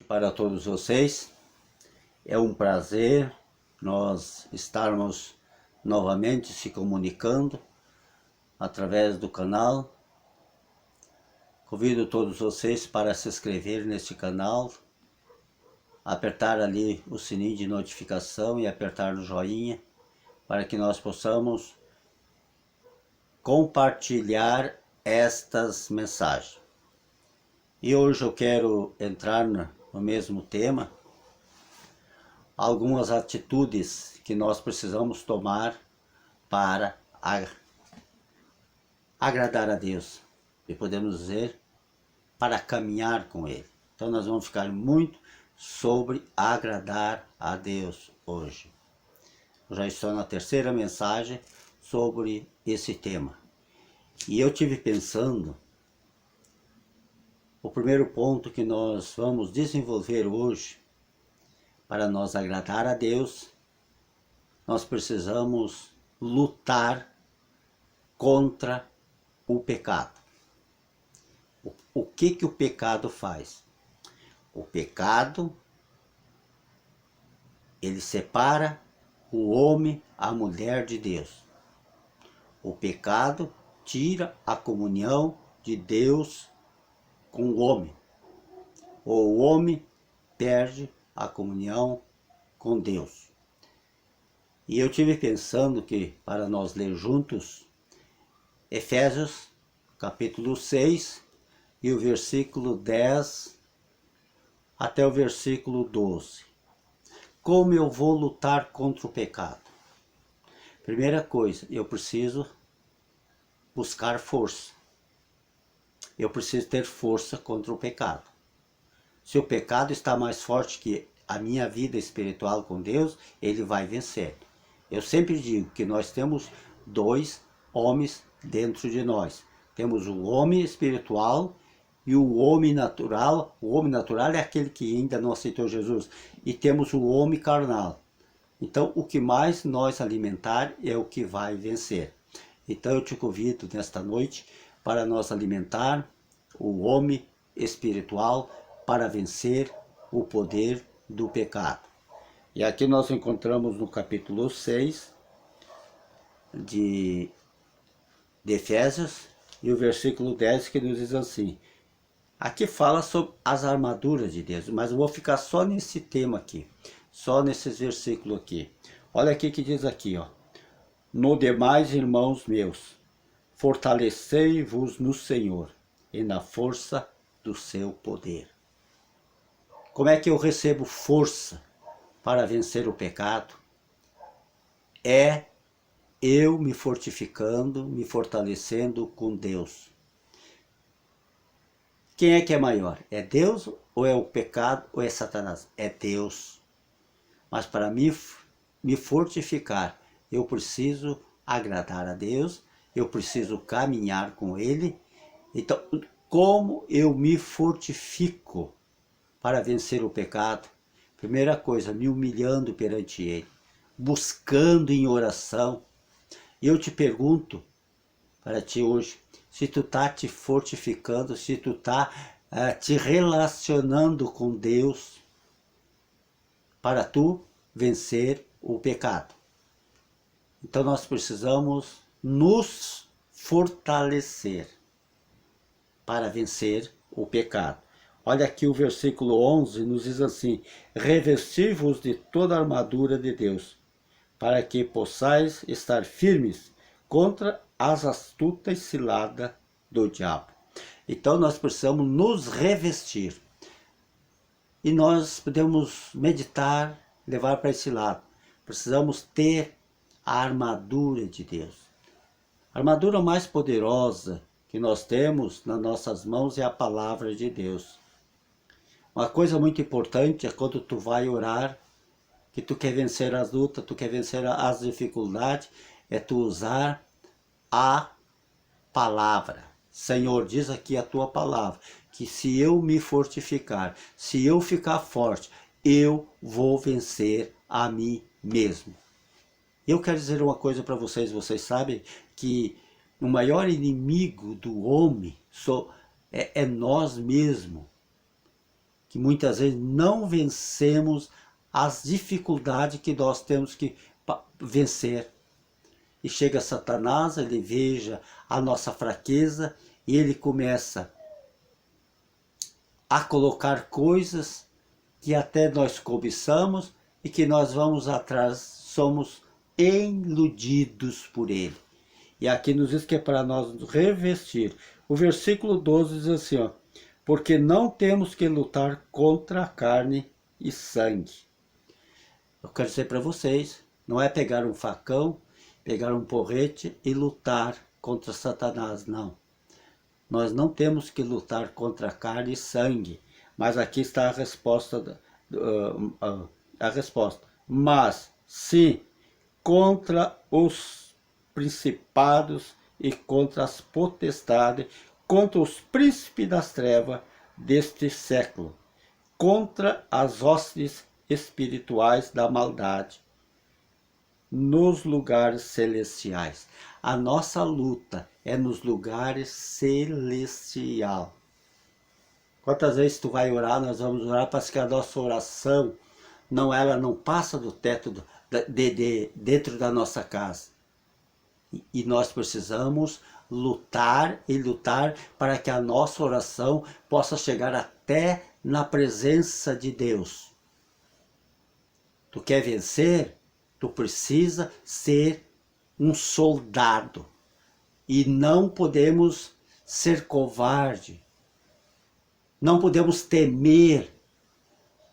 para todos vocês. É um prazer nós estarmos novamente se comunicando através do canal. Convido todos vocês para se inscrever neste canal, apertar ali o sininho de notificação e apertar no joinha para que nós possamos compartilhar estas mensagens. E hoje eu quero entrar no mesmo tema, algumas atitudes que nós precisamos tomar para agradar a Deus, e podemos dizer, para caminhar com Ele. Então nós vamos ficar muito sobre agradar a Deus hoje. Eu já estou na terceira mensagem sobre esse tema. E eu tive pensando, o primeiro ponto que nós vamos desenvolver hoje, para nós agradar a Deus, nós precisamos lutar contra o pecado. O que o pecado faz? O pecado, ele separa o homem, a mulher de Deus. O pecado tira a comunhão de Deus com o homem. O homem perde a comunhão com Deus. E eu tive pensando que, para nós ler juntos, Efésios capítulo 6 e o versículo 10 até o versículo 12. Como eu vou lutar contra o pecado? Primeira coisa, eu preciso buscar força. Eu preciso ter força contra o pecado. Se o pecado está mais forte que a minha vida espiritual com Deus, ele vai vencer. Eu sempre digo que nós temos dois homens dentro de nós. Temos o homem espiritual e o homem natural. O homem natural é aquele que ainda não aceitou Jesus. E temos o homem carnal. Então, o que mais nós alimentar é o que vai vencer. Então, eu te convido nesta noite para nós alimentar o homem espiritual para vencer o poder do pecado. E aqui nós encontramos no capítulo 6 de Efésios e o versículo 10 que nos diz assim. Aqui fala sobre as armaduras de Deus, mas eu vou ficar só nesse tema aqui, só nesses versículos aqui. Olha aqui que diz aqui, ó. No demais, irmãos meus, fortalecei-vos no Senhor e na força do seu poder. Como é que eu recebo força para vencer o pecado? É eu me fortificando, me fortalecendo com Deus. Quem é maior? É Deus ou é o pecado ou é Satanás? É Deus. Mas para me fortificar, eu preciso agradar a Deus, eu preciso caminhar com Ele. Então, como eu me fortifico para vencer o pecado? Primeira coisa, me humilhando perante Ele, buscando em oração. E eu te pergunto para ti hoje, se tu está te fortificando, se tu está te relacionando com Deus para tu vencer o pecado. Então nós precisamos nos fortalecer para vencer o pecado. Olha aqui o versículo 11 nos diz assim: revesti-vos de toda a armadura de Deus, para que possais estar firmes contra as astutas ciladas do diabo. Então nós precisamos nos revestir. E nós podemos meditar, levar para esse lado. Precisamos ter a armadura de Deus. A armadura mais poderosa que nós temos nas nossas mãos é a palavra de Deus. Uma coisa muito importante é quando tu vai orar, que tu quer vencer as lutas, tu quer vencer as dificuldades, é tu usar a palavra. Senhor, diz aqui a tua palavra, que se eu me fortificar, se eu ficar forte, eu vou vencer a mim mesmo. Eu quero dizer uma coisa para vocês, vocês sabem que o maior inimigo do homem é nós mesmos. que muitas vezes não vencemos as dificuldades que nós temos que vencer. E chega Satanás, ele veja a nossa fraqueza e ele começa a colocar coisas que até nós cobiçamos e que nós vamos atrás, somos iludidos por ele. E aqui nos diz que é para nós revestir. O versículo 12 diz assim, ó, porque não temos que lutar contra a carne e sangue. Eu quero dizer para vocês, não é pegar um facão, pegar um porrete e lutar contra Satanás, não. Nós não temos que lutar contra a carne e sangue, mas aqui está a resposta, a resposta. Mas sim, contra os principados e contra as potestades, contra os príncipes das trevas deste século, contra as hostes espirituais da maldade nos lugares celestiais. A nossa luta é nos lugares celestiais. Quantas vezes tu vai orar, nós vamos orar para que a nossa oração ela não passa do teto dentro da nossa casa. E nós precisamos lutar e lutar para que a nossa oração possa chegar até na presença de Deus. Tu quer vencer? Tu precisa ser um soldado. E não podemos ser covarde. Não podemos temer.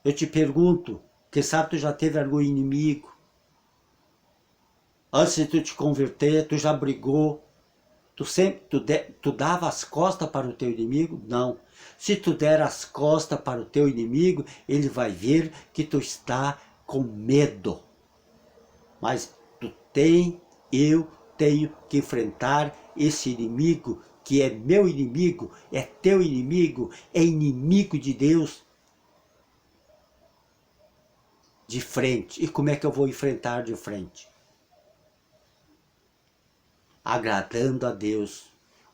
Eu te pergunto, quem sabe tu já teve algum inimigo? Antes de tu te converter, tu já brigou? Tu dava as costas para o teu inimigo? Não. Se tu der as costas para o teu inimigo, ele vai ver que tu está com medo. Mas eu tenho que enfrentar esse inimigo, que é meu inimigo, é teu inimigo, é inimigo de Deus, de frente. E como é que eu vou enfrentar de frente? Agradando a Deus,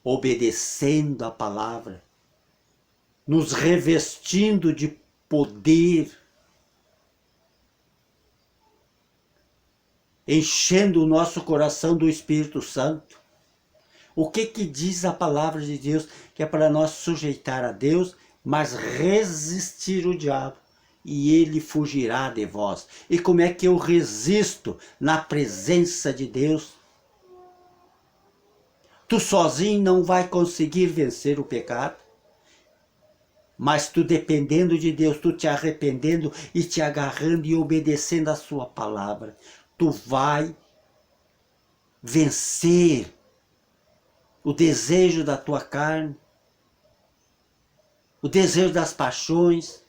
obedecendo a palavra, nos revestindo de poder, enchendo o nosso coração do Espírito Santo. O que diz a palavra de Deus? Que é para nós sujeitar a Deus, mas resistir o diabo, e ele fugirá de vós. E como é que eu resisto na presença de Deus? Tu sozinho não vai conseguir vencer o pecado, mas tu dependendo de Deus, tu te arrependendo e te agarrando e obedecendo a sua palavra, tu vai vencer o desejo da tua carne, o desejo das paixões.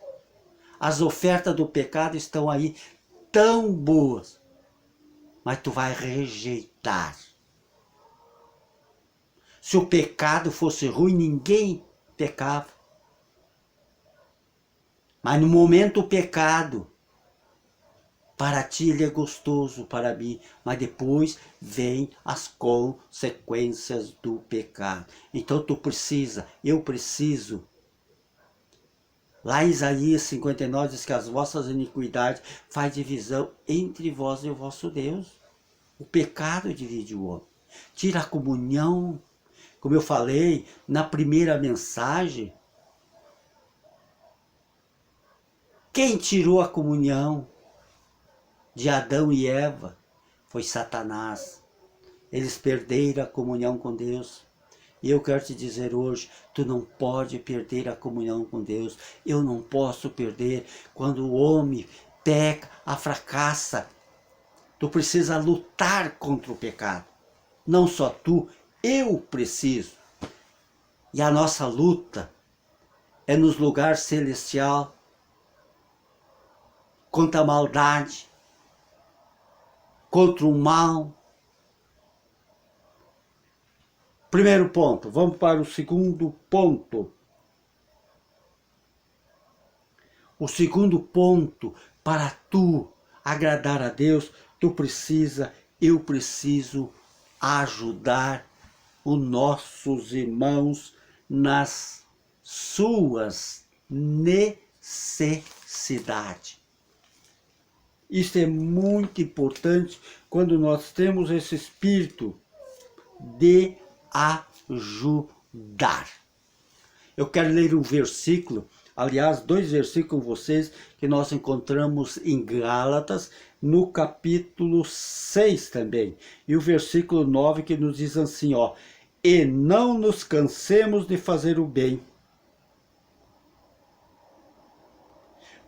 As ofertas do pecado estão aí tão boas, mas tu vai rejeitar. Se o pecado fosse ruim, ninguém pecava. Mas no momento o pecado, para ti ele é gostoso, para mim, mas depois vem as consequências do pecado. Então eu preciso. Lá em Isaías 59 diz que as vossas iniquidades faz divisão entre vós e o vosso Deus. O pecado divide o homem. Tira a comunhão. Como eu falei na primeira mensagem, quem tirou a comunhão de Adão e Eva foi Satanás. Eles perderam a comunhão com Deus. E eu quero te dizer hoje, tu não pode perder a comunhão com Deus. Eu não posso perder quando o homem peca, fracassa. Tu precisa lutar contra o pecado. Não só tu, eu preciso. E a nossa luta é nos lugares celestiais, contra a maldade, contra o mal. Primeiro ponto, vamos para o segundo ponto. O segundo ponto, para tu agradar a Deus, eu preciso ajudar os nossos irmãos nas suas necessidades. necessidade. Isso é muito importante quando nós temos esse espírito de ajudar. Eu quero ler um versículo, aliás, 2 versículos com vocês, que nós encontramos em Gálatas, no capítulo 6 também. E o versículo 9 que nos diz assim, ó: e não nos cansemos de fazer o bem,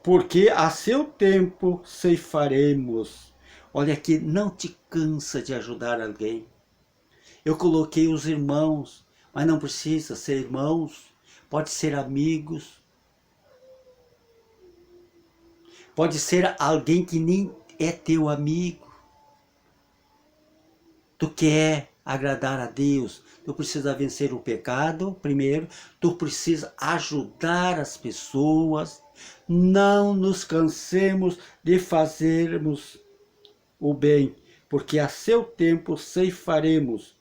porque a seu tempo ceifaremos. Olha aqui, não te cansa de ajudar alguém. Eu coloquei os irmãos, mas não precisa ser irmãos, pode ser amigos, pode ser alguém que nem é teu amigo. Tu quer agradar a Deus, tu precisa vencer o pecado primeiro, tu precisa ajudar as pessoas. Não nos cansemos de fazermos o bem, porque a seu tempo ceifaremos,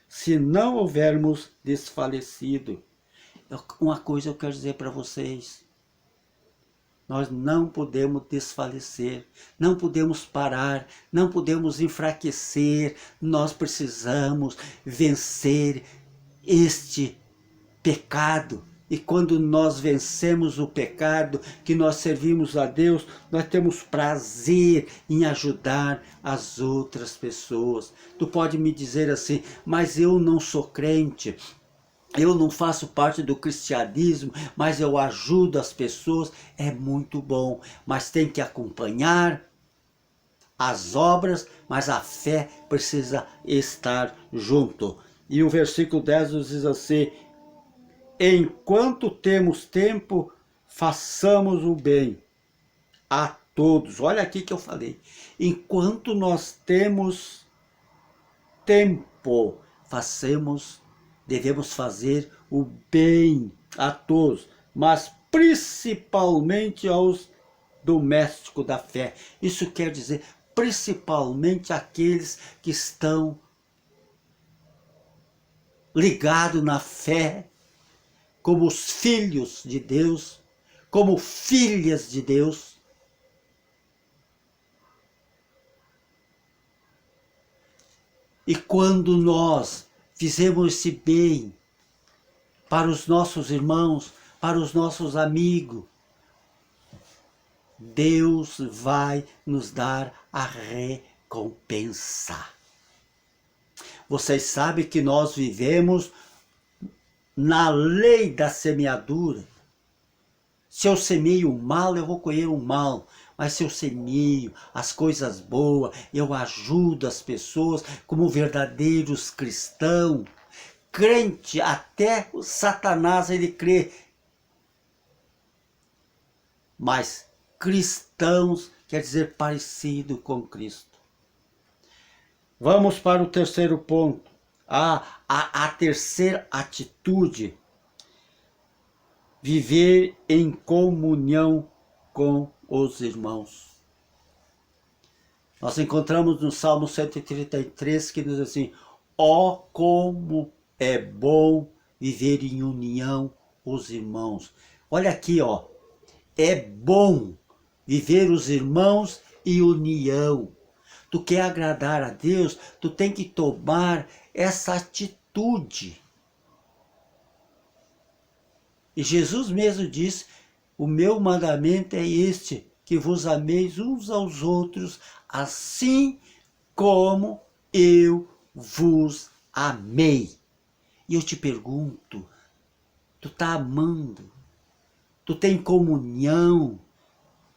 se não houvermos desfalecido. Uma coisa eu quero dizer para vocês: nós não podemos desfalecer, não podemos parar, não podemos enfraquecer. Nós precisamos vencer este pecado. E quando nós vencemos o pecado, que nós servimos a Deus, nós temos prazer em ajudar as outras pessoas. Tu pode me dizer assim, mas eu não sou crente, eu não faço parte do cristianismo, mas eu ajudo as pessoas. É muito bom, mas tem que acompanhar as obras, mas a fé precisa estar junto. E o versículo 10 nos diz assim: enquanto temos tempo, façamos o bem a todos. Olha aqui que eu falei. Enquanto nós temos tempo, devemos fazer o bem a todos, mas principalmente aos domésticos da fé. Isso quer dizer principalmente aqueles que estão ligados na fé, como os filhos de Deus, como filhas de Deus. E quando nós fizemos esse bem para os nossos irmãos, para os nossos amigos, Deus vai nos dar a recompensa. Vocês sabem que nós vivemos na lei da semeadura. Se eu semeio o mal, eu vou colher o mal. Mas se eu semeio as coisas boas, eu ajudo as pessoas como verdadeiros cristãos. Crente, até o Satanás ele crê. Mas cristãos quer dizer parecido com Cristo. Vamos para o terceiro ponto. A terceira atitude: viver em comunhão com os irmãos. Nós encontramos no Salmo 133 que diz assim: ó, como é bom viver em união os irmãos. Olha aqui, ó, é bom viver os irmãos em união. Tu quer agradar a Deus, tu tem que tomar essa atitude. E Jesus mesmo disse: o meu mandamento é este, que vos ameis uns aos outros, assim como eu vos amei. E eu te pergunto, tu tá amando? Tu tem comunhão?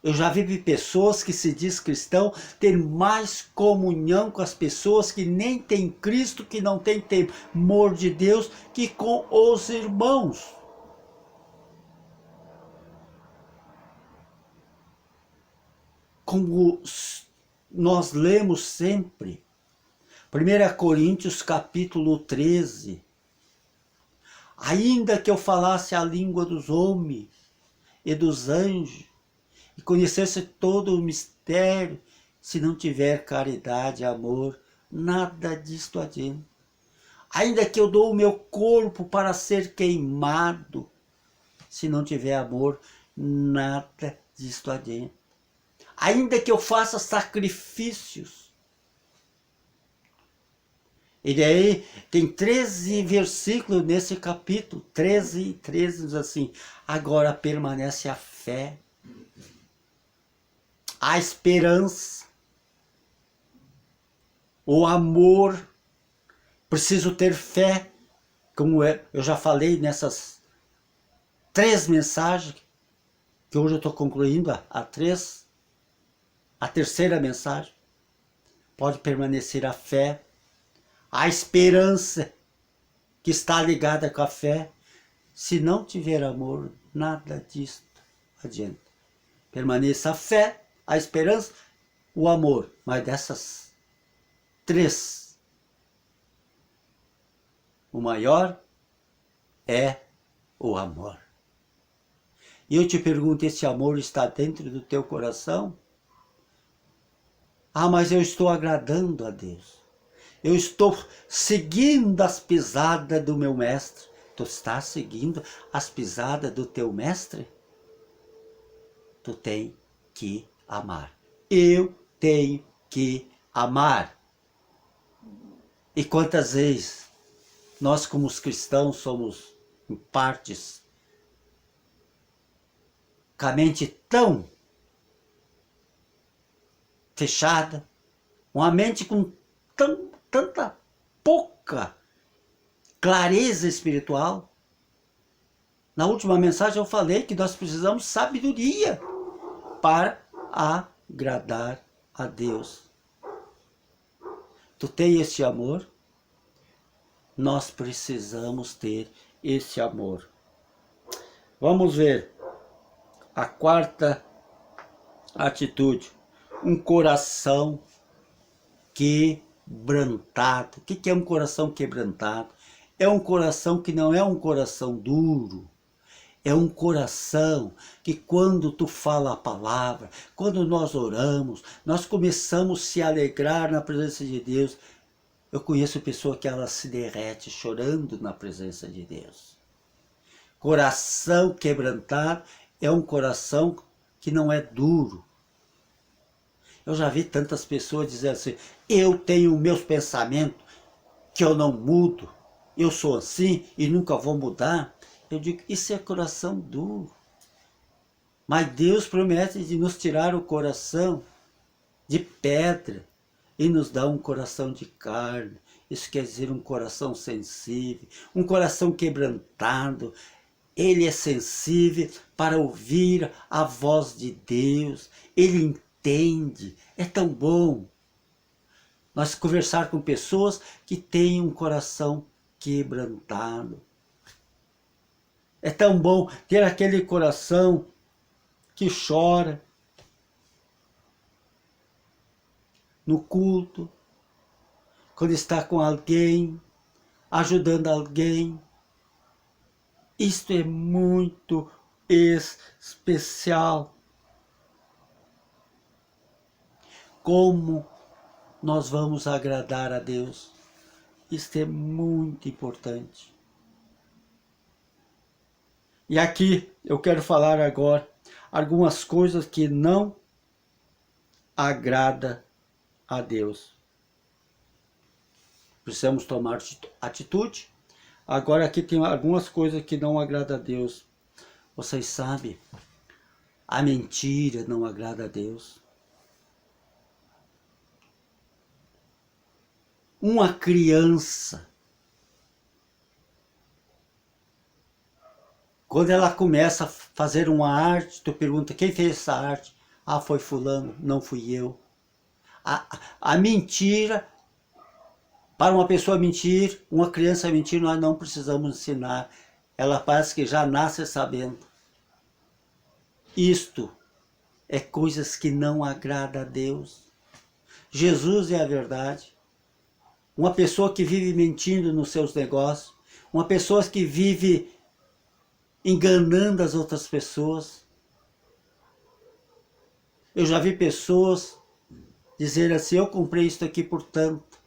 Eu já vi pessoas que se diz cristão ter mais comunhão com as pessoas que nem tem Cristo, que não tem temor de Deus, que com os irmãos. Como nós lemos sempre, 1 Coríntios capítulo 13, ainda que eu falasse a língua dos homens e dos anjos, e conhecesse todo o mistério, se não tiver caridade e amor, nada disto adianta. Ainda que eu dou o meu corpo para ser queimado, se não tiver amor, nada disto adianta. Ainda que eu faça sacrifícios. E daí tem 13 versículos nesse capítulo, 13 e 13 diz assim: agora permanece a fé, a esperança, o amor. Preciso ter fé, como eu já falei nessas 3 mensagens, que hoje eu estou concluindo a 3ª mensagem. Pode permanecer a fé, a esperança, que está ligada com a fé. Se não tiver amor, nada disso adianta. Permaneça a fé, a esperança, o amor. Mas dessas 3, o maior é o amor. E eu te pergunto, esse amor está dentro do teu coração? Ah, mas eu estou agradando a Deus. Eu estou seguindo as pisadas do meu mestre. Tu estás seguindo as pisadas do teu mestre? Tu tem que amar. Eu tenho que amar. E quantas vezes nós, como os cristãos, somos em partes com a mente tão fechada, uma mente com tanta pouca clareza espiritual. Na última mensagem eu falei que nós precisamos de sabedoria para agradar a Deus. Tu tem este amor? Nós precisamos ter esse amor. Vamos ver a 4ª atitude. Um coração quebrantado. O que é um coração quebrantado? É um coração que não é um coração duro. É um coração que quando tu fala a palavra, quando nós oramos, nós começamos a se alegrar na presença de Deus. Eu conheço pessoa que ela se derrete chorando na presença de Deus. Coração quebrantado é um coração que não é duro. Eu já vi tantas pessoas dizendo assim: eu tenho meus pensamentos que eu não mudo, eu sou assim e nunca vou mudar. Eu digo, isso é coração duro. Mas Deus promete de nos tirar o coração de pedra e nos dar um coração de carne. Isso quer dizer um coração sensível, um coração quebrantado. Ele é sensível para ouvir a voz de Deus. Ele entende. É tão bom nós conversar com pessoas que têm um coração quebrantado. É tão bom ter aquele coração que chora no culto, quando está com alguém, ajudando alguém. Isto é muito especial. Como nós vamos agradar a Deus? Isto é muito importante. E aqui eu quero falar agora algumas coisas que não agrada a Deus. Precisamos tomar atitude. Agora aqui tem algumas coisas que não agrada a Deus. Vocês sabem, a mentira não agrada a Deus. Uma criança, quando ela começa a fazer uma arte, tu pergunta, quem fez essa arte? Ah, foi fulano, não fui eu. A mentira, para uma pessoa mentir, uma criança mentir, nós não precisamos ensinar. Ela parece que já nasce sabendo. Isto é coisas que não agradam a Deus. Jesus é a verdade. Uma pessoa que vive mentindo nos seus negócios, uma pessoa que vive enganando as outras pessoas. Eu já vi pessoas dizer assim, eu comprei isso aqui por tanto,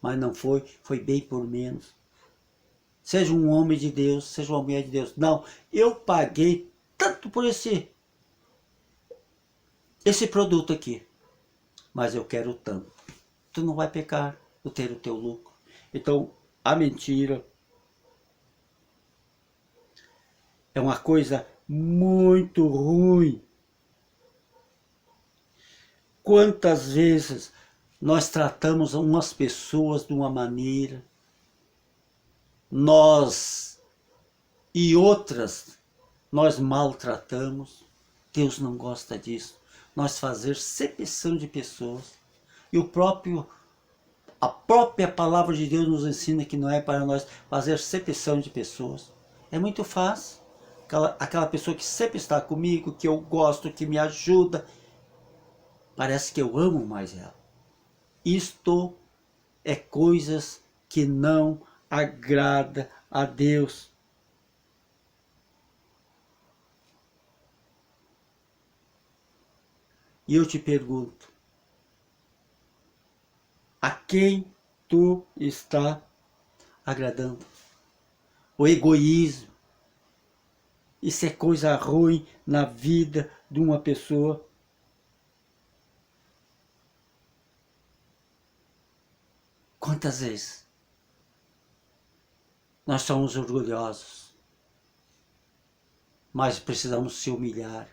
mas não foi, foi bem por menos. Seja um homem de Deus, seja uma mulher de Deus. Não, eu paguei tanto por esse produto aqui, mas eu quero tanto. Tu não vai pecar do ter o teu lucro. Então, a mentira é uma coisa muito ruim. Quantas vezes nós tratamos umas pessoas de uma maneira, e outras nós maltratamos. Deus não gosta disso. Nós fazer acepção de pessoas. E a própria palavra de Deus nos ensina que não é para nós fazer acepção de pessoas. É muito fácil. Aquela pessoa que sempre está comigo, que eu gosto, que me ajuda, parece que eu amo mais ela. Isto é coisas que não agrada a Deus. E eu te pergunto, a quem tu está agradando? O egoísmo. Isso é coisa ruim na vida de uma pessoa. Quantas vezes nós somos orgulhosos, mas precisamos se humilhar.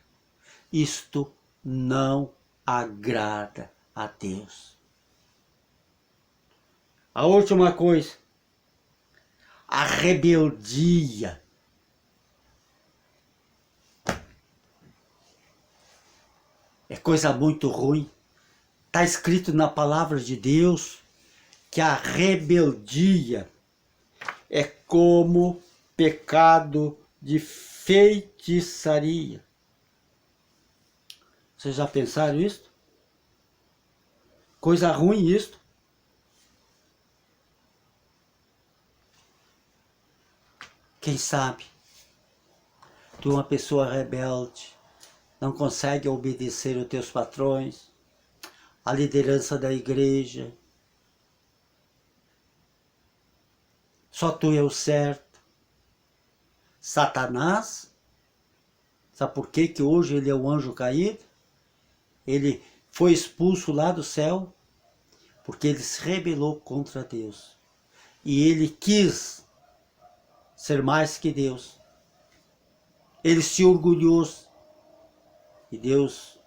Isto não agrada a Deus. A última coisa, a rebeldia. É coisa muito ruim. Está escrito na palavra de Deus que a rebeldia é como pecado de feitiçaria. Vocês já pensaram isso? Coisa ruim isto. Quem sabe tu é uma pessoa rebelde, não consegue obedecer os teus patrões, a liderança da igreja. Só tu é o certo. Satanás, sabe por quê que hoje ele é o anjo caído? Ele foi expulso lá do céu porque ele se rebelou contra Deus. E ele quis ser mais que Deus. Ele se orgulhou. E Deus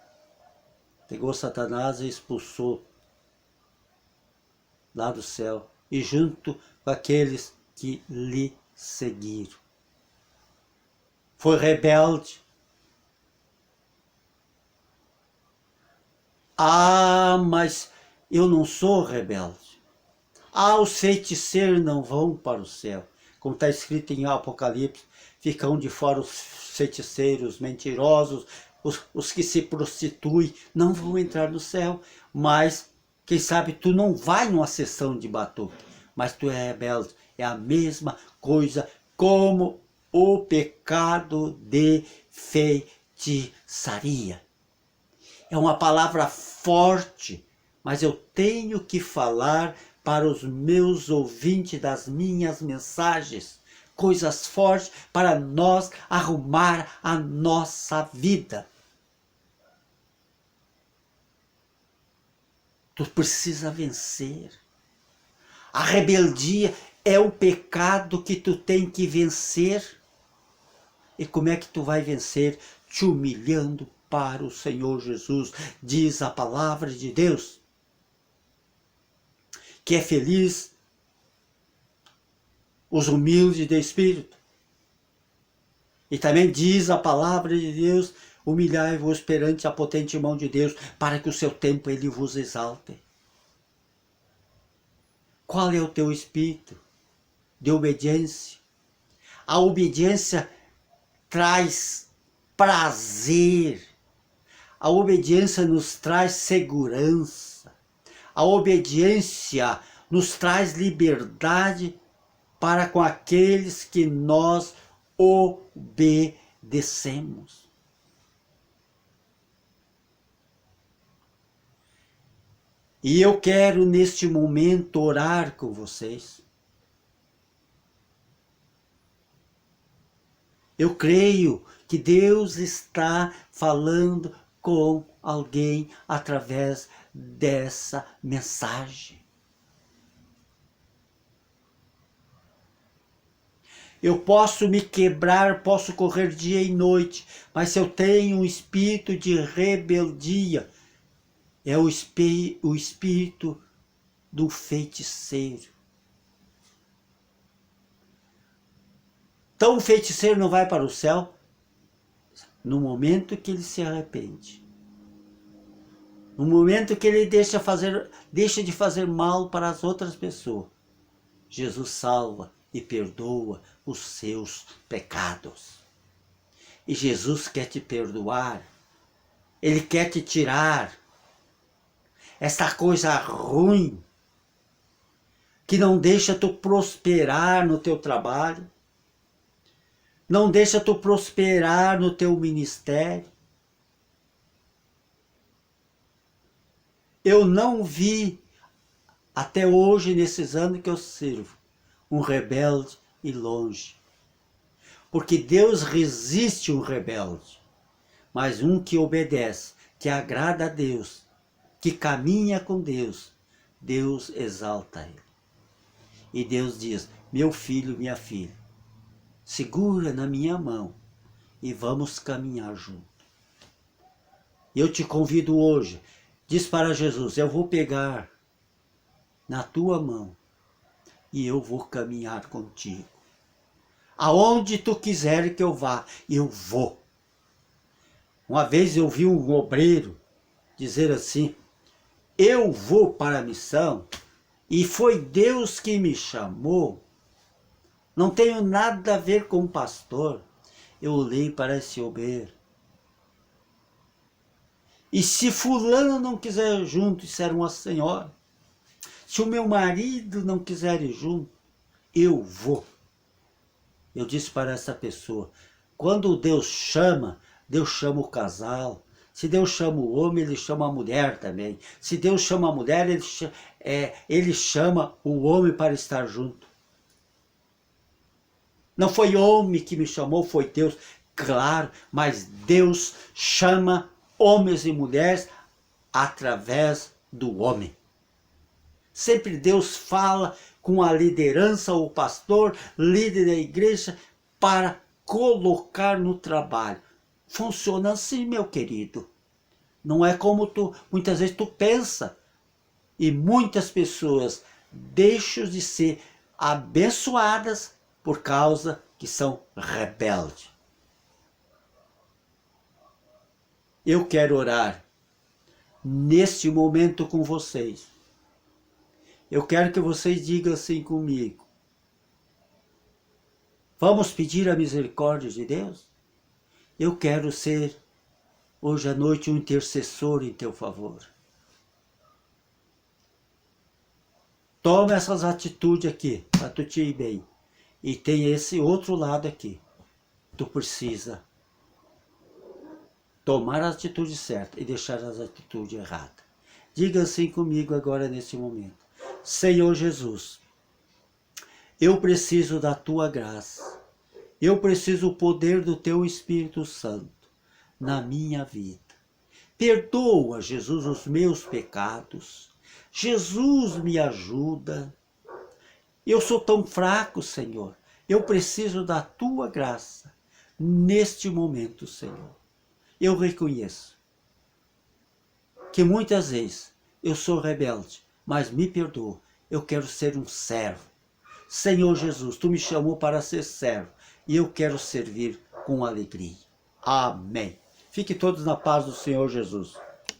pegou Satanás e expulsou lá do céu. E junto com aqueles que lhe seguiram. Foi rebelde. Ah, mas eu não sou rebelde. Ah, os feiticeiros não vão para o céu. Como está escrito em Apocalipse, ficam de fora os feiticeiros, mentirosos, os que se prostituem, não vão entrar no céu. Mas, quem sabe, tu não vai numa sessão de batuque, mas tu é rebelde. É a mesma coisa como o pecado de feitiçaria. É uma palavra forte, mas eu tenho que falar para os meus ouvintes das minhas mensagens. Coisas fortes para nós arrumar a nossa vida. Tu precisa vencer. A rebeldia é um pecado que tu tem que vencer. E como é que tu vai vencer? Te humilhando para o Senhor Jesus. Diz a palavra de Deus que é feliz os humildes de espírito. E também diz a palavra de Deus: humilhai-vos perante a potente mão de Deus, para que o seu tempo ele vos exalte. Qual é o teu espírito de obediência? A obediência traz prazer. A obediência nos traz segurança. A obediência nos traz liberdade para com aqueles que nós obedecemos. E eu quero neste momento orar com vocês. Eu creio que Deus está falando com alguém através dessa mensagem. Eu posso me quebrar, posso correr dia e noite, mas se eu tenho um espírito de rebeldia, é o espírito do feiticeiro. Então o feiticeiro não vai para o céu no momento que ele se arrepende. No momento que ele deixa de fazer mal para as outras pessoas. Jesus salva e perdoa os seus pecados. E Jesus quer te perdoar. Ele quer te tirar essa coisa ruim que não deixa tu prosperar no teu trabalho, não deixa tu prosperar no teu ministério. Eu não vi até hoje, nesses anos que eu sirvo, um rebelde e longe. Porque Deus resiste um rebelde, mas um que obedece, que agrada a Deus, que caminha com Deus, Deus exalta ele. E Deus diz: meu filho, minha filha, segura na minha mão e vamos caminhar junto. Eu te convido hoje, diz para Jesus: eu vou pegar na tua mão e eu vou caminhar contigo. Aonde tu quiser que eu vá, eu vou. Uma vez eu vi um obreiro dizer assim: eu vou para a missão e foi Deus que me chamou. Não tenho nada a ver com o pastor. Eu olhei para esse obreiro. E se fulano não quiser ir junto, isso era uma senhora. Se o meu marido não quiser ir junto, eu vou. Eu disse para essa pessoa: quando Deus chama o casal. Se Deus chama o homem, ele chama a mulher também. Se Deus chama a mulher, ele chama o homem para estar junto. Não foi homem que me chamou, foi Deus. Claro, mas Deus chama homens e mulheres através do homem. Sempre Deus fala com a liderança, o pastor, líder da igreja, para colocar no trabalho. Funciona assim, meu querido. Não é como muitas vezes tu pensa. E muitas pessoas deixam de ser abençoadas por causa que são rebeldes. Eu quero orar neste momento com vocês. Eu quero que vocês digam assim comigo: vamos pedir a misericórdia de Deus? Eu quero ser hoje à noite um intercessor em teu favor. Toma essas atitudes aqui, para tu te ir bem. E tem esse outro lado aqui. Tu precisa tomar a atitude certa e deixar as atitudes erradas. Diga assim comigo agora nesse momento: Senhor Jesus, eu preciso da tua graça. Eu preciso do poder do teu Espírito Santo na minha vida. Perdoa, Jesus, os meus pecados. Jesus, me ajuda. Eu sou tão fraco, Senhor. Eu preciso da tua graça neste momento, Senhor. Eu reconheço que muitas vezes eu sou rebelde, mas me perdoa. Eu quero ser um servo. Senhor Jesus, tu me chamou para ser servo e eu quero servir com alegria. Amém. Fique todos na paz do Senhor Jesus.